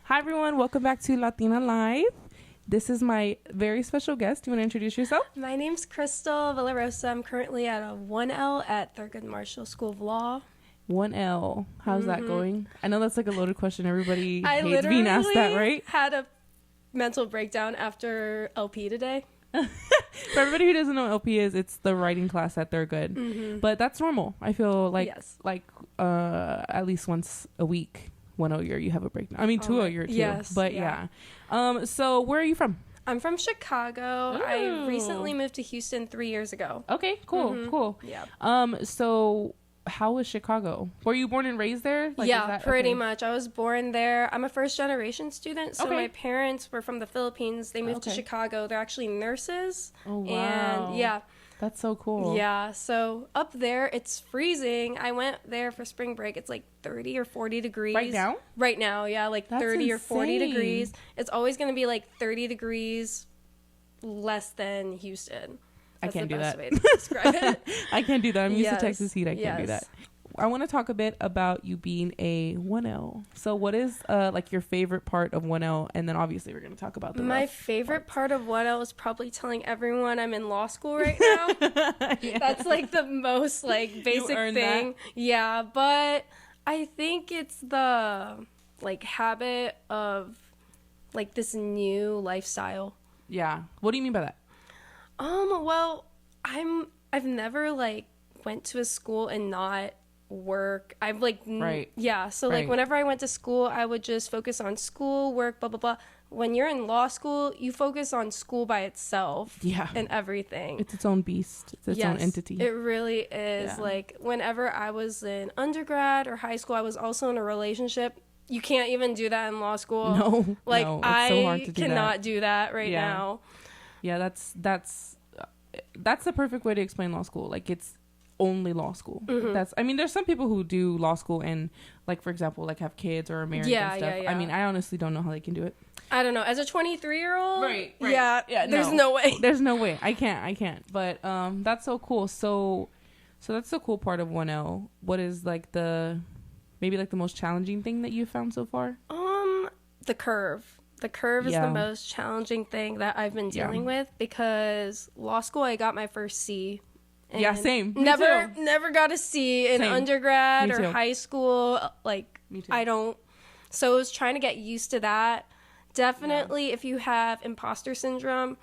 Hi, everyone. Welcome back to Lawtina Live. This is my very special guest. Do you want to introduce yourself? My name's Crystal Villarosa. I'm currently at a 1L at Thurgood Marshall School of Law. 1L. How's that going? I know that's like a loaded question. Everybody hates being asked that, right? I had a mental breakdown after LP today. For everybody who doesn't know what LP is, it's the writing class at Thurgood. Mm-hmm. But that's normal. I feel like at least once a week. 1L year you have a breakdown. I mean 2L year too. Yes, but yeah. So where are you from? I'm from Chicago. Ooh. I recently moved to Houston 3 years ago. Okay, cool, cool. Yeah. So how was Chicago? Were you born and raised there? Pretty much. I was born there. I'm a first generation student, so my parents were from the Philippines. They moved to Chicago. They're actually nurses. Oh wow. And yeah. That's so cool. Yeah, so up there, it's freezing. I went there for spring break. It's like 30 or 40 degrees. Right now? Right now, yeah, like That's 30 insane. or 40 degrees. It's always going to be like 30 degrees less than Houston. That's I can't do that. Way to describe it. I can't do that. I'm used to Texas heat. I can't do that. I want to talk a bit about you being a 1L. So what is like your favorite part of 1L? And then obviously we're going to talk about my favorite part of 1L is probably telling everyone I'm in law school right now. That's like the most like basic thing. That? Yeah, but I think it's the like habit of like this new lifestyle. Yeah. What do you mean by that? Well, I've never like went to a school and not work. I've like so like whenever I went to school, I would just focus on school, work, blah blah blah. When you're in law school, you focus on school by itself. And everything. It's its own beast. It's its own entity. It really is. Like whenever I was in undergrad or high school, I was also in a relationship. You can't even do that in law school. No, like no, I so hard to do cannot do that right now. Yeah, that's the perfect way to explain law school. Like it's only law school. I mean, there's some people who do law school and like, for example, like have kids or are married and stuff. I mean, I honestly don't know how they can do it. I don't know. As a 23-year-old, right. Yeah. There's no way. There's no way. I can't. But that's so cool. So that's the cool part of 1L. What is like maybe like the most challenging thing that you've found so far? The curve. The curve is the most challenging thing that I've been dealing with because law school, I got my first C. And same. Never got a C in undergrad or high school. Like, I don't. So I was trying to get used to that. Definitely, if you have imposter syndrome,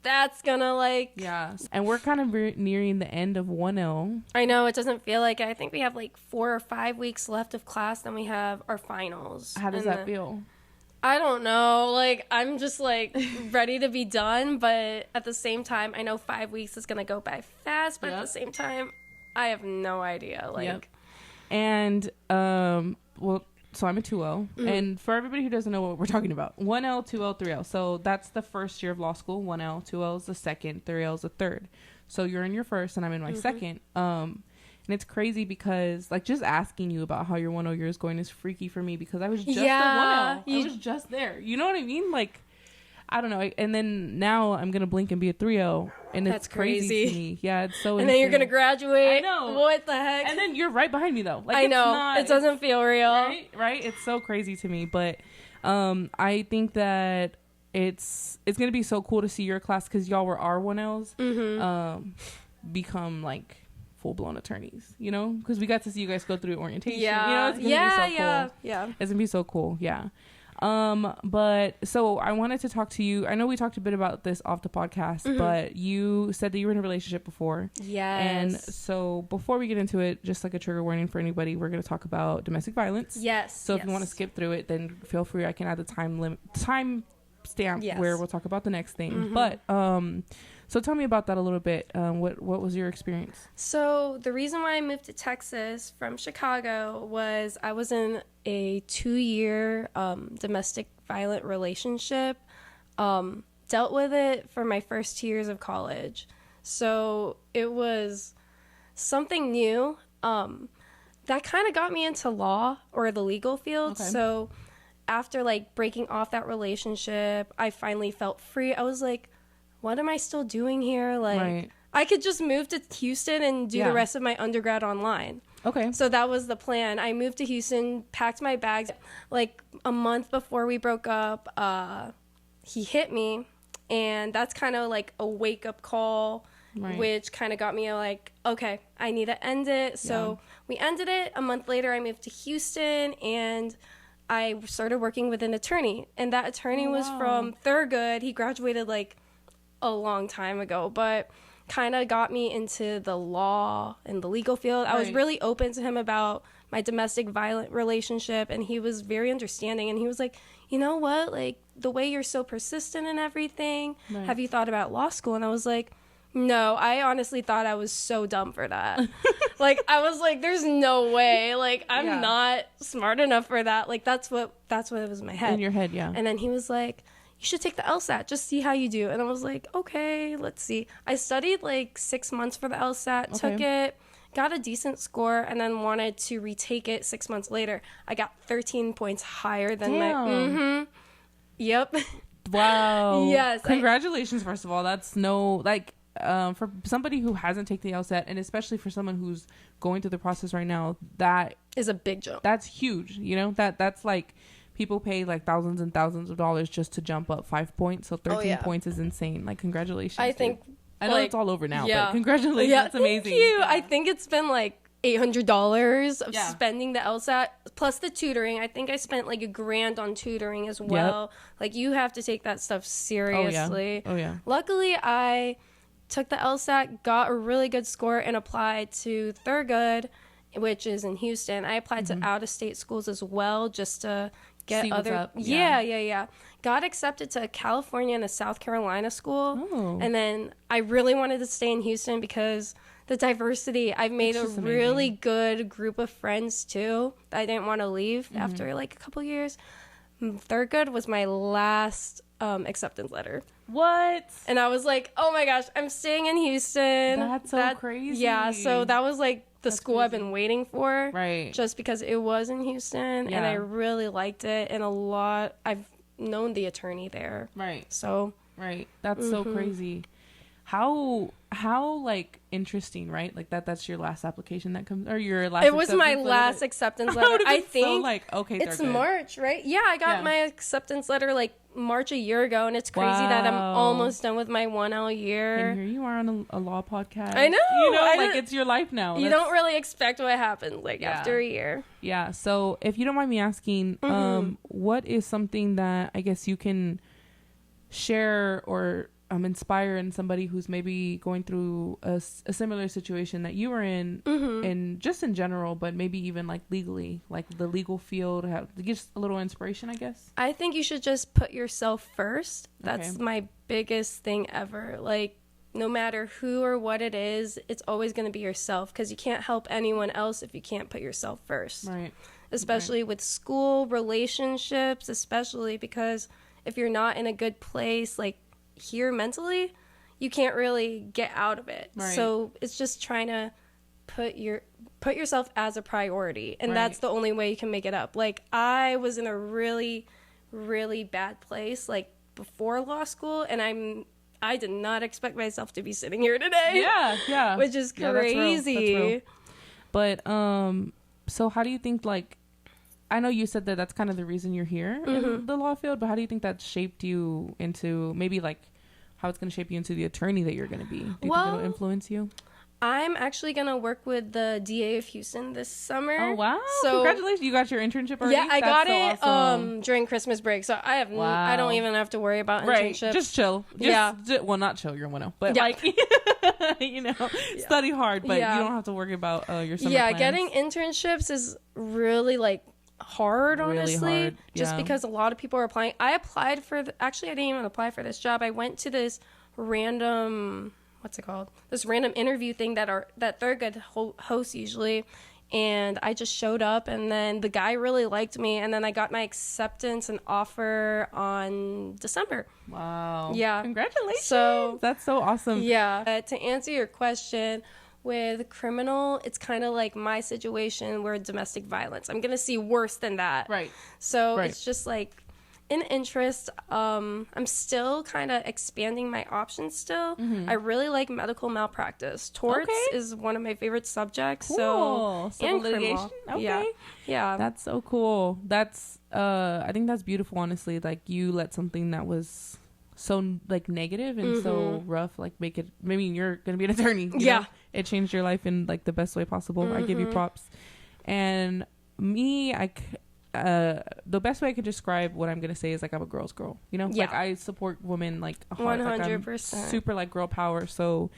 that's gonna like. Yeah. And we're kind of nearing the end of 1L. I know, it doesn't feel like it. I think we have like 4 or 5 weeks left of class, then we have our finals. How does that feel? I don't know. Like, I'm just, like, ready to be done. But at the same time, I know 5 weeks is going to go by fast. But at the same time, I have no idea. Like, And, well, so I'm a 2L. And for everybody who doesn't know what we're talking about, 1L, 2L, 3L. So that's the first year of law school. 1L, 2L is the second, 3L is the third. So you're in your first and I'm in my second. And it's crazy because, like, just asking you about how your 1L year is going is freaky for me because I was just at 1L. I was just there. You know what I mean? Like, I don't know. And then now I'm going to blink and be a 3L. And it's crazy to me. Yeah, it's so insane. And then you're going to graduate. I know. What the heck? And then you're right behind me, though. Like, I know. It doesn't feel real. Right? It's so crazy to me. But I think that it's going to be so cool to see your class because y'all were our 1Ls become, like, full-blown attorneys, you know, because we got to see you guys go through orientation. You know, it's gonna be so cool. It's gonna be so cool. But so I wanted to talk to you. I know we talked a bit about this off the podcast, but you said that you were in a relationship before. And so before we get into it, just like a trigger warning for anybody, we're going to talk about domestic violence. So if you want to skip through it, then feel free. I can add the time stamp where we'll talk about the next thing. But so tell me about that a little bit. What was your experience? So the reason why I moved to Texas from Chicago was I was in a 2-year domestic violent relationship. Dealt with it for my first 2 years of college. So it was something new. That kind of got me into law or the legal field. So after like breaking off that relationship, I finally felt free. I was like, what am I still doing here? Like, I could just move to Houston and do the rest of my undergrad online. Okay. So that was the plan. I moved to Houston, packed my bags. Like a month before we broke up, he hit me, and that's kind of like a wake-up call, right, which kind of got me like, okay, I need to end it. So we ended it. A month later, I moved to Houston, and I started working with an attorney, and that attorney was from Thurgood. He graduated like a long time ago, but kind of got me into the law and the legal field. Right. I was really open to him about my domestic violent relationship, and he was very understanding, and he was like, you know what, like the way you're so persistent and everything, right, have you thought about law school? And I was like, no, I honestly thought I was so dumb for that. Like, I was like, there's no way. Like, I'm not smart enough for that. Like, that's what it was in my head. In your head, yeah. And then he was like, you should take the LSAT, just see how you do. And I was like, okay, let's see. I studied like 6 months for the LSAT, took it, got a decent score, and then wanted to retake it 6 months later. I got 13 points higher than my... Yep. Wow. Yes. Congratulations, first of all. That's for somebody who hasn't taken the LSAT, and especially for someone who's going through the process right now, that is a big jump. That's huge. You know, that's like people pay like thousands and thousands of dollars just to jump up 5 points. So 13 points is insane. Like, congratulations. I think I know it's all over now, but congratulations. Yeah, that's amazing. Thank you. Yeah. I think it's been like $800 of spending the LSAT plus the tutoring. I think I spent like $1,000 on tutoring as well. Like, you have to take that stuff seriously. Oh yeah. Luckily, I took the LSAT, got a really good score, and applied to Thurgood, which is in Houston. I applied to out-of-state schools as well, just to get see other... what's up. Yeah. Got accepted to a California and a South Carolina school. And then I really wanted to stay in Houston because the diversity. I've made a really good group of friends, too. I didn't want to leave after, like, a couple years. Thurgood was my last acceptance letter. What? And I was like, oh my gosh, I'm staying in Houston. That's so crazy. Yeah, so that was like the school crazy. I've been waiting for. Right. Just because it was in Houston, and I really liked it, and I've known the attorney there. Right. So. Right. That's so crazy. How like interesting, right? Like that's your last application that comes, or your last. It was my last acceptance letter. I think so, like, okay, it's March, right? Yeah, I got my acceptance letter like March a year ago, and it's crazy that I'm almost done with my 1L year. And here you are on a law podcast. I know. You know, like it's your life now. You don't really expect what happens like after a year. Yeah. So if you don't mind me asking, what is something that I guess you can share or inspire in somebody who's maybe going through a similar situation that you were in, and just in general, but maybe even like legally, like the legal field, just a little inspiration, I guess? I think you should just put yourself first. That's my biggest thing ever. Like, no matter who or what it is, it's always going to be yourself, because you can't help anyone else if you can't put yourself first. Right. Especially with school, relationships, especially because if you're not in a good place, like here mentally, you can't really get out of it. Right. So it's just trying to put yourself as a priority, and that's the only way you can make it up. Like, I was in a really, really bad place like before law school, and I did not expect myself to be sitting here today. Yeah. Which is crazy. That's real. But so how do you think, like, I know you said that that's kind of the reason you're here in the law field, but how do you think that shaped you into maybe like how it's going to shape you into the attorney that you're going to be? Do you think it'll influence you? I'm actually going to work with the DA of Houston this summer. Oh, wow. So, congratulations. You got your internship already? Yeah, I got it awesome. During Christmas break. So I don't even have to worry about internships. Right. Just chill. Well, not chill. You're 1-0. But like, study hard, but you don't have to worry about your summer plans. Getting internships is really like hard, honestly, just because a lot of people are applying. I applied for actually I didn't even apply for this job. I went to this random this random interview thing that Thurgood hosts usually, and I just showed up, and then the guy really liked me, and then I got my acceptance and offer on December. Wow. Yeah, congratulations. So that's so awesome. Yeah. To answer your question, with criminal, it's kind of like my situation where domestic violence. I'm going to see worse than that. Right. So it's just like, in interest, I'm still kind of expanding my options still. I really like medical malpractice. Torts is one of my favorite subjects. Cool. So, and litigation. Okay. Yeah. That's so cool. That's, I think that's beautiful, honestly. Like, you let something that was so, like, negative and so rough, like, make it, maybe you're going to be an attorney. You know? It changed your life in, like, the best way possible. I give you props. And me, the best way I could describe what I'm gonna say is like I'm a girl's girl, you know. Like I support women like 100%. Like, super like girl power. So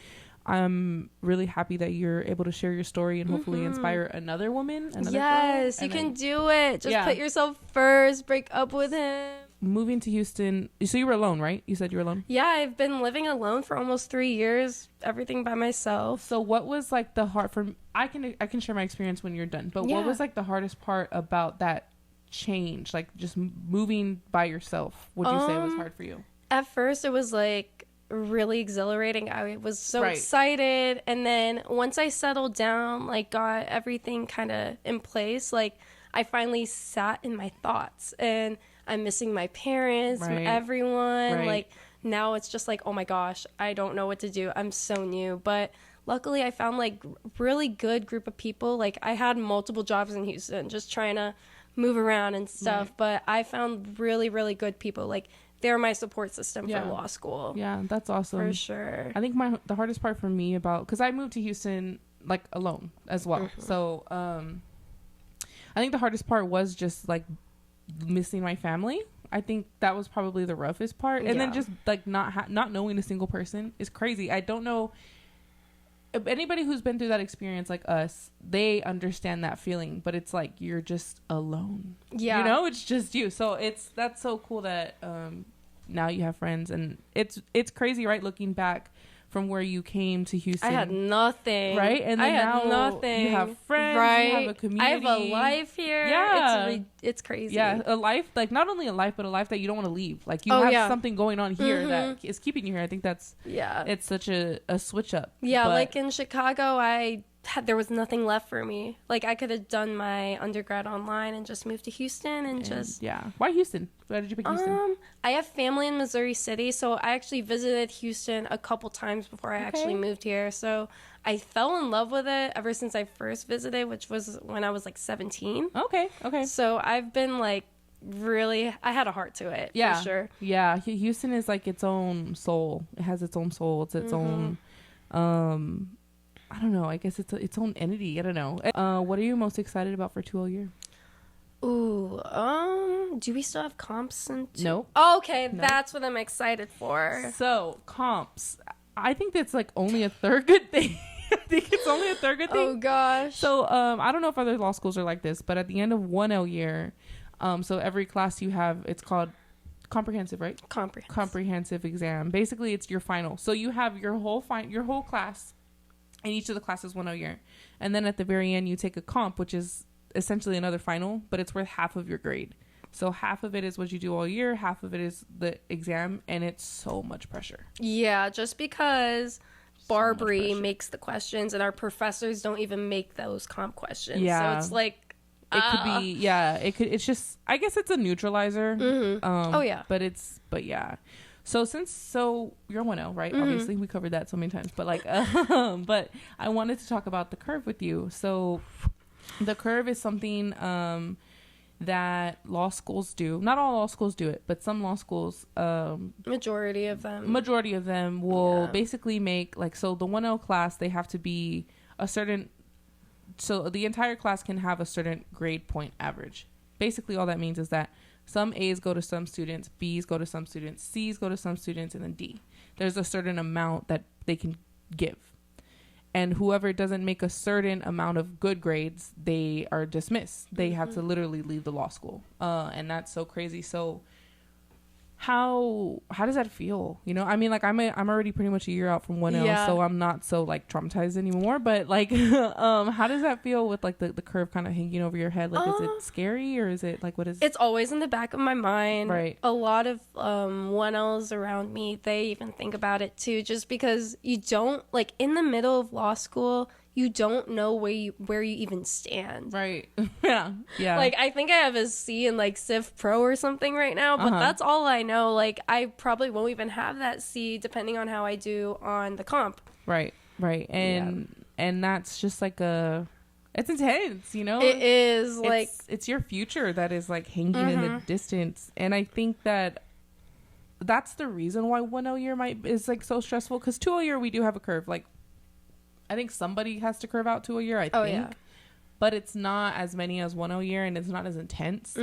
I'm really happy that you're able to share your story and hopefully inspire another woman. Yes, you can do it. Just put yourself first. Break up with him. Moving to Houston, so you were alone, right? You said you were alone. Yeah, I've been living alone for almost 3 years. Everything by myself. So what was like the hard for? I can share my experience when you're done. But what was like the hardest part about that change, like just moving by yourself? Would you say was hard for you? At first it was like really exhilarating. I was so excited, and then once I settled down, like got everything kind of in place, like I finally sat in my thoughts, and I'm missing my parents, everyone. Like now it's just like, oh my gosh, I don't know what to do. I'm so new. But luckily I found like really good group of people. Like I had multiple jobs in Houston just trying to move around and stuff, but I found really, really good people. Like they're my support system for law school. Yeah, that's awesome. For sure. I think the hardest part for me because I moved to Houston like alone as well. So I think the hardest part was just like missing my family. I think that was probably the roughest part. And then just like not knowing a single person is crazy. I don't know anybody who's been through that experience like us, they understand that feeling, but it's like you're just alone. Yeah. You know, it's just you. So that's so cool that now you have friends, and it's crazy, right? Looking back from where you came to Houston. I had nothing. Right? And then now nothing. You have friends, you have a community. I have a life here. Yeah. It's crazy. Yeah, a life, like not only a life, but a life that you don't want to leave. Like you have something going on here that is keeping you here. I think that's, it's such a switch up. Yeah, like in Chicago, there was nothing left for me. Like I could have done my undergrad online and just moved to Houston and just Why Houston? Why did you pick Houston? I have family in Missouri City, so I actually visited Houston a couple times before I actually moved here. So I fell in love with it ever since I first visited, which was when I was like 17. Okay. So I've been like really, I had a heart to it. For sure. Yeah, Houston is like its own soul. It has its own soul. It's its own I don't know. I guess it's its own entity. I don't know. What are you most excited about for 2 year? Ooh, do we still have comps? No. Oh, okay, no. That's what I'm excited for. So comps, I think that's like only a third good thing. I think it's only a third good thing. Oh gosh. So I don't know if other law schools are like this, but at the end of 1L year, so every class you have, it's called comprehensive, right? Comprehensive exam. Basically, it's your final. So you have your whole class. And each of the classes 1 year. And then at the very end, you take a comp, which is essentially another final, but it's worth half of your grade. So half of it is what you do all year, half of it is the exam, and it's so much pressure. Yeah, just because Barbary makes the questions and our professors don't even make those comp questions. Yeah. So it's like... It could be, it's just, I guess it's a neutralizer. Mm-hmm. But yeah. So you're 1L, right? Mm-hmm. Obviously, we covered that so many times. But like, but I wanted to talk about the curve with you. So the curve is something that law schools do. Not all law schools do it, but some law schools, majority of them will basically make like, so the 1L class, they have to be a certain, so the entire class can have a certain grade point average. Basically, all that means is that some A's go to some students, B's go to some students, C's go to some students, and then D. There's a certain amount that they can give. And whoever doesn't make a certain amount of good grades, they are dismissed. They have to literally leave the law school. And that's so crazy. So how does that feel? You know, I mean, like I'm already pretty much a year out from 1L, so I'm not so like traumatized anymore. But like, how does that feel with like the curve kind of hanging over your head? Like, is it scary or is it like, what is? It's always in the back of my mind. Right. A lot of 1Ls around me, they even think about it too, just because you don't like in the middle of law school, you don't know where you even stand. Right. Yeah. Yeah. Like, I think I have a C in like Civ Pro or something right now, but that's all I know. Like, I probably won't even have that C depending on how I do on the comp. Right. Right. And that's just like it's intense, you know? It is. Like, it's your future that is like hanging in the distance. And I think that's the reason why 1L year is like so stressful, because 2L year we do have a curve. Like, I think somebody has to curve out 2L year, I think. Yeah. But it's not as many as 1L year, and it's not as intense.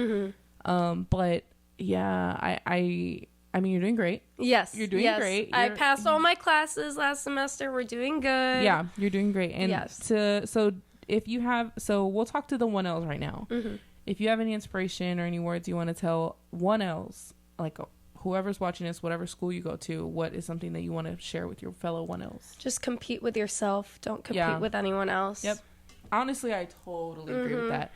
But yeah, I mean, you're doing great. Yes. You're doing great. I passed all my classes last semester. We're doing good. Yeah, you're doing great. And so we'll talk to the 1Ls right now. If you have any inspiration or any words you want to tell 1Ls, like whoever's watching this, whatever school you go to, what is something that you want to share with your fellow 1Ls? Just compete with yourself. Don't compete with anyone else. Yep. Honestly, I totally agree with that.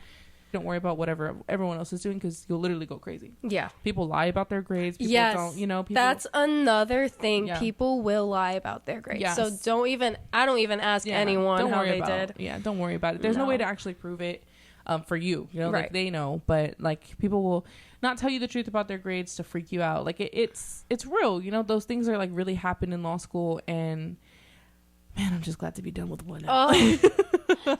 Don't worry about whatever everyone else is doing, because you'll literally go crazy. Yeah. People lie about their grades. People don't, people... That's another thing. Yeah. People will lie about their grades. Yes. So I don't even ask anyone how they did. Yeah, don't worry about it. There's no way to actually prove it for you. You know, like they know, but like people will not tell you the truth about their grades to freak you out. Like it's real. You know, those things are like really happen in law school, and man, I'm just glad to be done with 1L.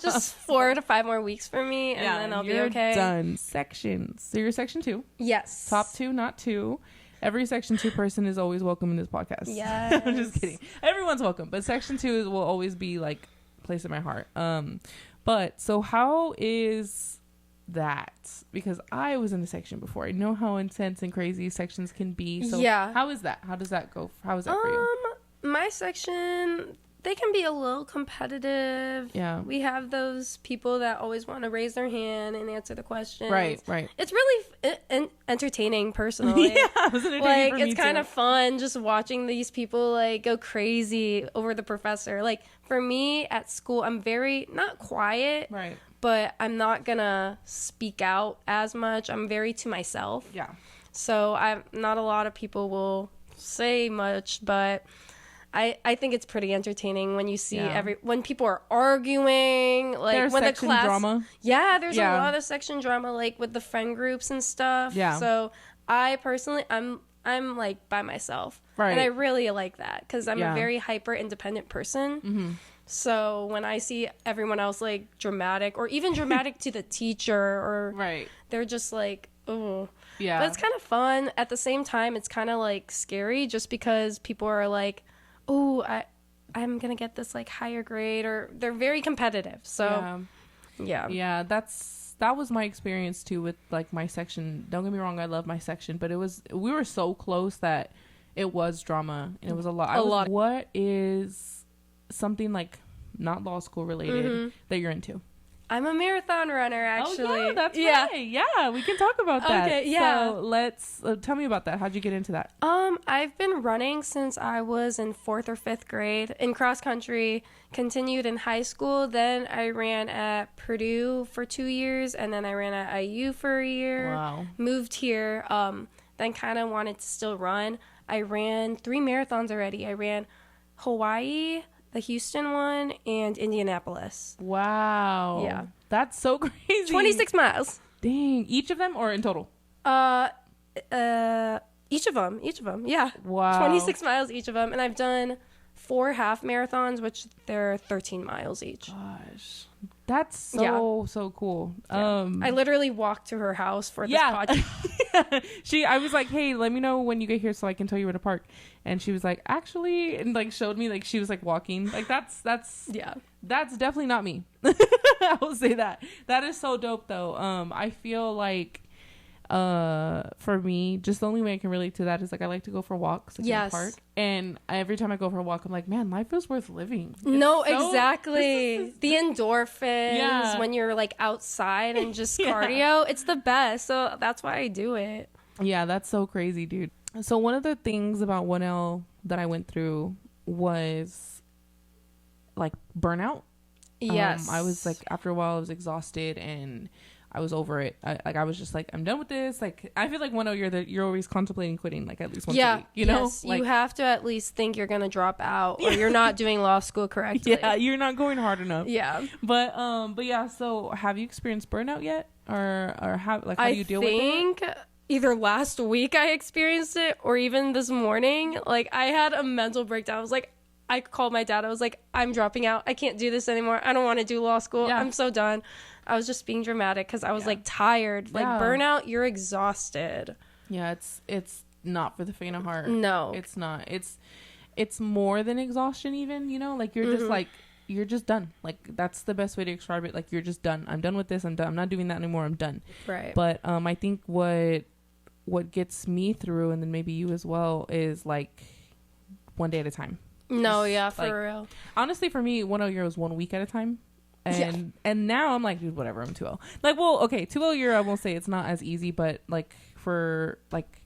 Just 4 to 5 more weeks for me, and then I'll be okay. Done. Sections. So you're section 2. Yes. Top 2, not 2. Every section 2 person is always welcome in this podcast. Yes. I'm just kidding. Everyone's welcome, but section 2 will always be like place in my heart. But so how is that? Because I was in the section before. I know how intense and crazy sections can be. So how is that? How does that go? How is that for you? My section, they can be a little competitive. Yeah. We have those people that always want to raise their hand and answer the questions. Right. It's really entertaining, personally. Yeah, it was entertaining for me it's kind of fun just watching these people like go crazy over the professor. Like, for me at school, I'm very not quiet. Right. But I'm not gonna speak out as much. I'm very to myself. Yeah. So not a lot of people will say much, but I think it's pretty entertaining when you see when people are arguing, like there's when the section class drama. Yeah, there's a lot of section drama, like with the friend groups and stuff. Yeah. So I personally, I'm like by myself, right? And I really like that because I'm a very hyper independent person. Mm-hmm. So when I see everyone else like dramatic or even dramatic to the teacher, or they're just like, oh. Yeah. But it's kind of fun. At the same time, it's kind of like scary just because people are like, oh, I'm going to get this like higher grade, or they're very competitive. So yeah, that was my experience too with like my section. Don't get me wrong, I love my section, but we were so close that it was drama, and it was a lot. What is something like not law school related that you're into? I'm a marathon runner, actually. Oh, yeah, that's right. Yeah, we can talk about that. Okay, yeah. So let's tell me about that. How'd you get into that? I've been running since I was in 4th or 5th grade in cross country, continued in high school. Then I ran at Purdue for 2 years, and then I ran at IU for a year. Wow. Moved here, then kind of wanted to still run. I ran 3 marathons already. I ran Hawaii, the Houston one, and Indianapolis. Wow. Yeah. That's so crazy. 26 miles. Dang. Each of them or in total? Each of them. Yeah. Wow. 26 miles each of them. And I've done 4 half marathons, which they're 13 miles each. Gosh. That's so cool. Yeah. I literally walked to her house for this podcast. I was like, hey, let me know when you get here so I can tell you where to park. And she was like, actually, and like showed me, like she was like walking. Like that's definitely not me. I will say that. That is so dope though. I feel like for me, just the only way I can relate to that is like I like to go for walks in the park, and every time I go for a walk I'm like, man, life is worth living. Exactly. The endorphins when you're like outside and just cardio, it's the best. So that's why I do it. Yeah, that's so crazy, dude. So one of the things about 1L that I went through was like burnout. Yes. I was like, after a while I was exhausted, and I was over it. I was just like, I'm done with this. Like, I feel like 1 you're always contemplating quitting, like, at least once a week, you know? Yes, like, you have to at least think you're gonna drop out or you're not doing law school correctly. Yeah, you're not going hard enough. Yeah. But yeah, so have you experienced burnout yet? Or how do you deal with it? I think either last week I experienced it or even this morning. Like, I had a mental breakdown. I was like, I called my dad. I was like, I'm dropping out. I can't do this anymore. I don't want to do law school. I'm so done. I was just being dramatic because I was like tired. Like burnout, you're exhausted. Yeah, it's not for the faint of heart. No. It's not. It's more than exhaustion even, you know? Like, you're just like, you're just done. Like, that's the best way to describe it. Like, you're just done. I'm done with this. I'm done. I'm not doing that anymore. I'm done. Right. But I think what gets me through, and then maybe you as well, is like one day at a time. No, yeah, for like, real. Honestly, for me, 1 year was 1 week at a time. And now I'm like, dude, whatever, I'm 2-0. Like, well, okay, 2 year, I won't say it's not as easy, but like for like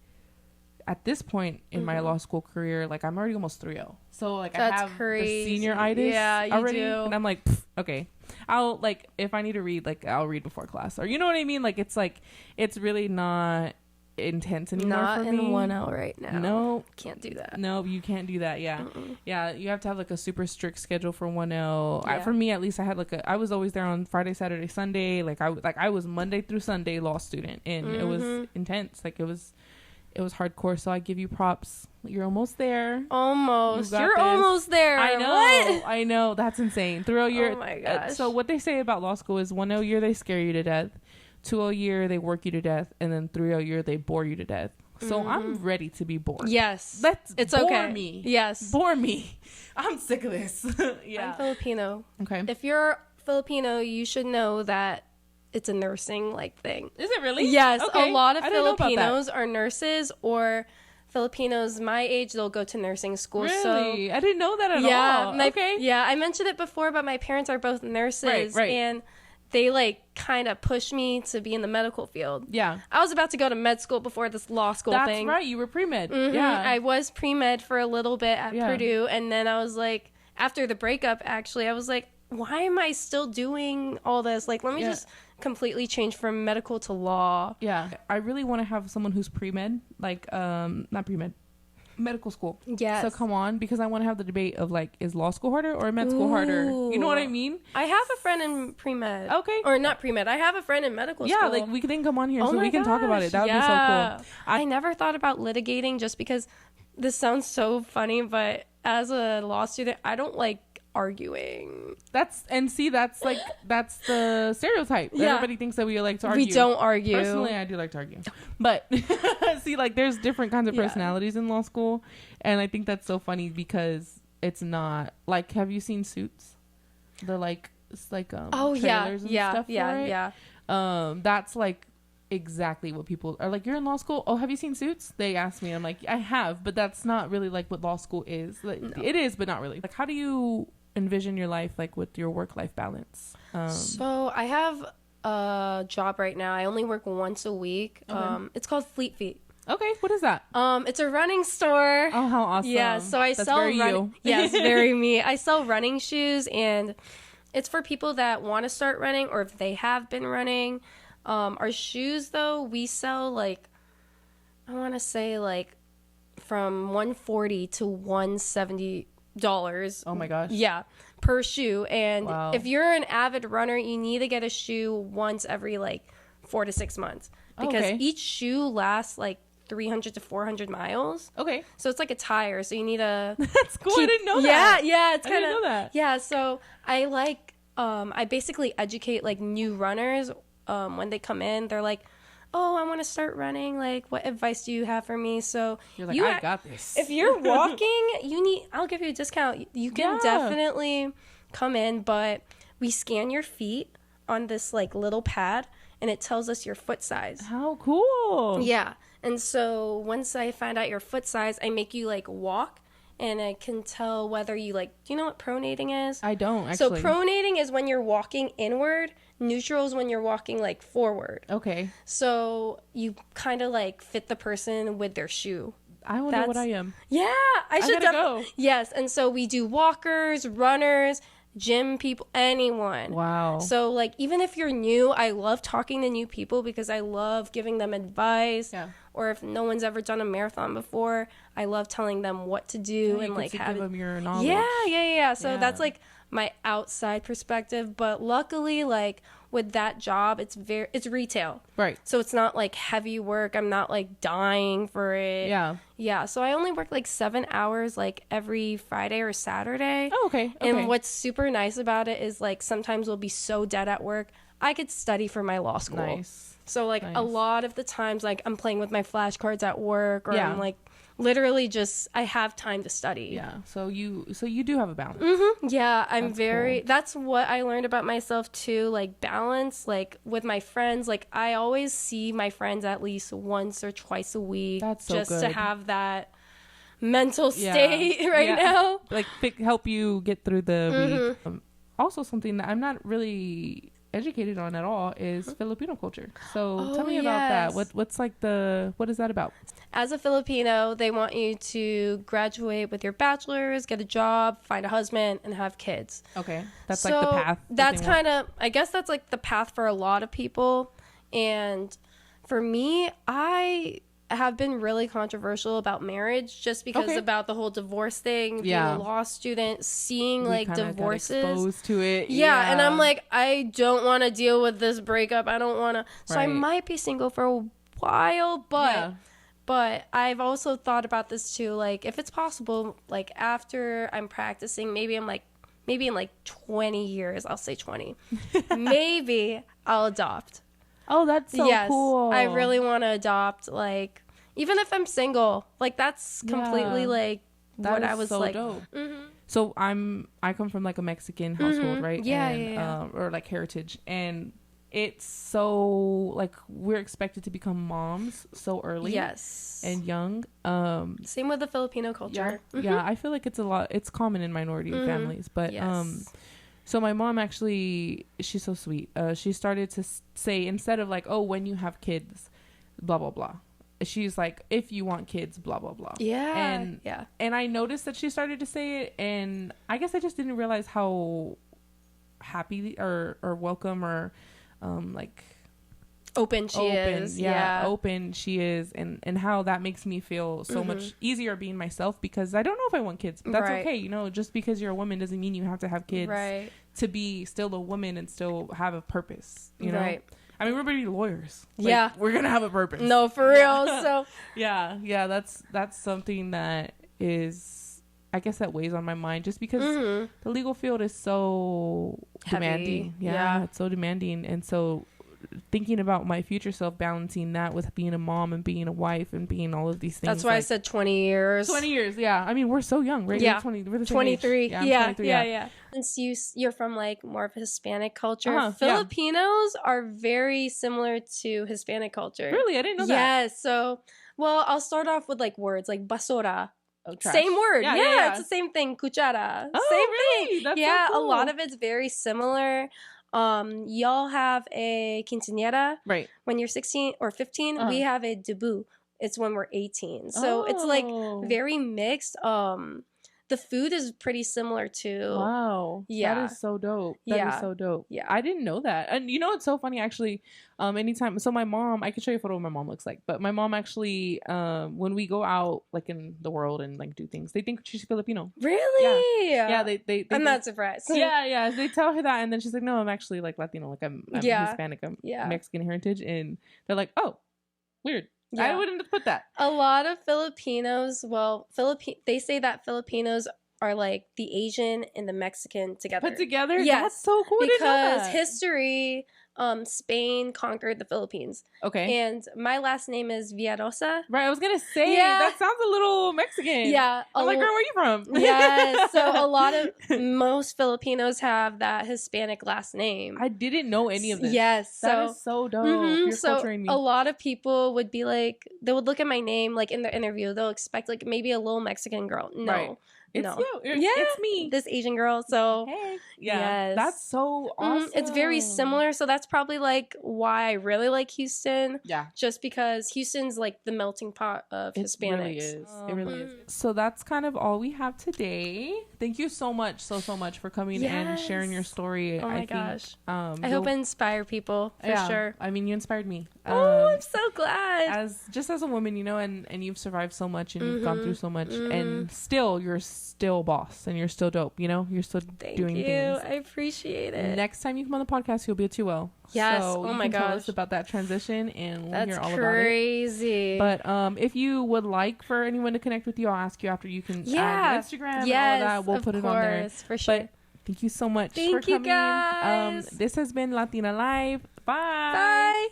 at this point in my law school career, like I'm already almost 3-0. So like That's I have crazy. the senioritis you already, do. and I'm like, okay, I'll like if I need to read, like I'll read before class, or you know what I mean? Like it's really not intense anymore. Not for in me. 1L right now. No, can't do that. No, you can't do that. Yeah. Yeah, you have to have like a super strict schedule for 1L. Yeah. For me, at least, I had like I was always there on Friday, Saturday, Sunday. Like I was Monday through Sunday law student, and it was intense. Like it was hardcore. So I give you props. You're almost there. Almost. You're this. Almost there. I know. What? I know. That's insane. 3-0 year. Oh my gosh. So what they say about law school is 1-0 year they scare you to death, 2-0 year they work you to death, and then 3-0 year they bore you to death. So I'm ready to be bored. Yes. It's bore okay. Me. Yes. Bore me. I'm sick of this. Yeah. I'm Filipino. Okay. If you're Filipino, you should know that it's a nursing like thing. Is it really? Yes. Okay. A lot of I didn't know about that. Filipinos are nurses, or Filipinos my age, they'll go to nursing school. Really? So I didn't know that at all. Okay. Yeah, I mentioned it before, but my parents are both nurses. Right. And they like kind of pushed me to be in the medical field. Yeah. I was about to go to med school before this law school thing. That's right. You were pre-med. Mm-hmm. Yeah. I was pre-med for a little bit at Purdue. And then I was like, after the breakup, actually, I was like, why am I still doing all this? Like, let me just completely change from medical to law. Yeah. I really want to have someone who's pre-med, like, not pre-med, medical school. Yes. So come on, because I want to have the debate of like, is law school harder or med school harder? You know what I mean? I have a friend in pre-med. Okay. Or not pre-med. I have a friend in medical school. Yeah, like we can come on here so my we can talk about it. That would be so cool. I never thought about litigating just because this sounds so funny, but as a law student, I don't like arguing. That's the stereotype. Yeah. Everybody thinks that we like to argue. We don't argue. Personally, I do like to argue. But see, like there's different kinds of personalities in law school, and I think that's so funny because it's not like, have you seen Suits? The like it's like trailers and stuff for it. That's like exactly what people are like. You're in law school? Oh, have you seen Suits? They ask me. I'm like, I have, but that's not really like what law school is. Like, no. It is, but not really. Like, how do you envision your life, like with your work-life balance? So I have a job right now. I only work once a week. Okay. It's called Fleet Feet. Okay, what is that? It's a running store. Oh, how awesome! Yeah, so I sell very you. Yes, very me. I sell running shoes, and it's for people that want to start running or if they have been running. Our shoes, though, we sell like, I want to say like from $140 to $170. Oh my gosh. Yeah, per shoe. And wow. If you're an avid runner, you need to get a shoe once every like 4 to 6 months because each shoe lasts like 300 to 400 miles. Okay. So it's like a tire. So you need a... That's cool. I didn't know that. Yeah. It's I kind of... didn't know that. Yeah. So I like... I basically educate like new runners when they come in. They're like, oh, I want to start running. Like, what advice do you have for me? So you're like, I got this. If you're walking, I'll give you a discount. You can definitely come in, but we scan your feet on this like little pad and it tells us your foot size. How cool. Yeah. And so once I find out your foot size, I make you like walk and I can tell whether you like, do you know what pronating is? I don't actually. So pronating is when you're walking inward. Neutral is when you're walking like forward. Okay. So you kind of like fit the person with their shoe. I wonder what I am. Yeah. I should gotta go. Yes. And so we do walkers, runners, gym people, anyone. Wow. So like even if you're new, I love talking to new people because I love giving them advice. Yeah. Or if no one's ever done a marathon before, I love telling them what to do and like give them your knowledge. Yeah. So that's like my outside perspective, but luckily like with that job it's retail, right? So it's not like heavy work. I'm not like dying for it. Yeah, so I only work like 7 hours like every Friday or Saturday. Oh, okay. And what's super nice about it is like sometimes we'll be so dead at work I could study for my law school. Nice. So like a lot of the times like I'm playing with my flashcards at work, or I'm like literally just I have time to study. Yeah. So you do have a balance. Yeah, that's what I learned about myself too, like balance, like with my friends, like I always see my friends at least once or twice a week. That's so just good. to have that mental state now. Like help you get through the week. Also something that I'm not really educated on at all is Filipino culture. So tell me about that. What's like what is that about? As a Filipino, they want you to graduate with your bachelor's, get a job, find a husband, and have kids. Okay. That's like the path. That's kind of, I guess that's like the path for a lot of people. And for me, I have been really controversial about marriage just because about the whole divorce thing, being a law student, seeing like divorces. Got exposed to it. Yeah, and I'm like, I don't want to deal with this breakup. I don't want to. So I might be single for a while, but I've also thought about this too. Like, if it's possible, like after I'm practicing, maybe in like 20 years, I'll say 20, maybe I'll adopt. Oh, that's so cool. I really want to adopt, like, even if I'm single, like, that's completely, like, that what I was, so like. Dope. So I come from, like, a Mexican household, right? Yeah. Or, like, heritage. And it's so, like, we're expected to become moms so early. Yes. And young. Same with the Filipino culture. Yeah, I feel like it's common in minority families. But, so my mom actually, she's so sweet. She started to say, instead of like, oh, when you have kids, blah, blah, blah. She's like, if you want kids, blah, blah, blah. Yeah. And I noticed that she started to say it. And I guess I just didn't realize how happy or welcome or like open she is. Open she is, and how that makes me feel so much easier being myself, because I don't know if I want kids, but that's okay. You know, just because you're a woman doesn't mean you have to have kids to be still a woman and still have a purpose, you know? I mean, we're gonna be lawyers. Like, we're gonna have a purpose. No, for real. So that's something that is, I guess, that weighs on my mind, just because the legal field is so demanding. It's so demanding. And so thinking about my future self, balancing that with being a mom and being a wife and being all of these things. That's why I said 20 years. 20 years, yeah. I mean, we're so young, right? Yeah. We're the same 23. age. Yeah, 23, Since you're from like more of a Hispanic culture, Filipinos are very similar to Hispanic culture. Really? I didn't know that. Yes. So, well, I'll start off with like words like basura. Trash. Same word. Yeah, it's the same thing. Cuchara. Oh, same really? thing. That's so cool. A lot of it's very similar. Y'all have a quinceañera when you're 16 or 15. We have a debut. It's when we're 18. So it's like very mixed. The food is pretty similar too. Wow. Yeah. That is so dope. That is so dope. Yeah. I didn't know that. And you know, it's so funny actually. Anytime, so my mom, I can show you a photo of what my mom looks like, but my mom actually, when we go out like in the world and like do things, they think she's Filipino. Really? Yeah. They I'm not surprised. Yeah. They tell her that, and then she's like, no, I'm actually like Latino, like I'm Hispanic, I'm Mexican heritage, and they're like, oh, weird. Yeah. I wouldn't have put that. A lot of Filipinos, they say that Filipinos are like the Asian and the Mexican together. Put together? Yes. That's so cool. Because history, Spain conquered the Philippines. Okay. And my last name is Villarosa. Right, I was going to say, that sounds a little Mexican. Yeah. I'm like, girl, where are you from? Yeah, so most Filipinos have that Hispanic last name. I didn't know any of this. Yes. That is so dope. You're culturing me. A lot of people would be like, they would look at my name, like in the interview, they'll expect like maybe a little Mexican girl. No. It's no. you. Yeah, It's me. this Asian girl. So Hey. Yeah. yes. That's so awesome. It's very similar. So that's probably like why I really like Houston. Yeah. Just because Houston's like the melting pot of Hispanics. Really is. It really is. So that's kind of all we have today. Thank you so much, so much for coming and sharing your story. Oh my gosh. I I hope I inspire people for sure. I mean, you inspired me. I'm so glad. As a woman, you know, and you've survived so much and you've gone through so much, and still you're still boss and you're still dope. You know, you're still doing things. I appreciate it. Next time you come on the podcast, you'll be a 2L. Yes. So oh you my can gosh. tell us about that transition, and we'll That's hear all crazy. about it. But if you would like for anyone to connect with you, I'll ask you after. You can add your Instagram and all of that. We'll put it on there. For sure. But thank you so much for Thank you coming. guys. This has been Lawtina Live. Bye. Bye.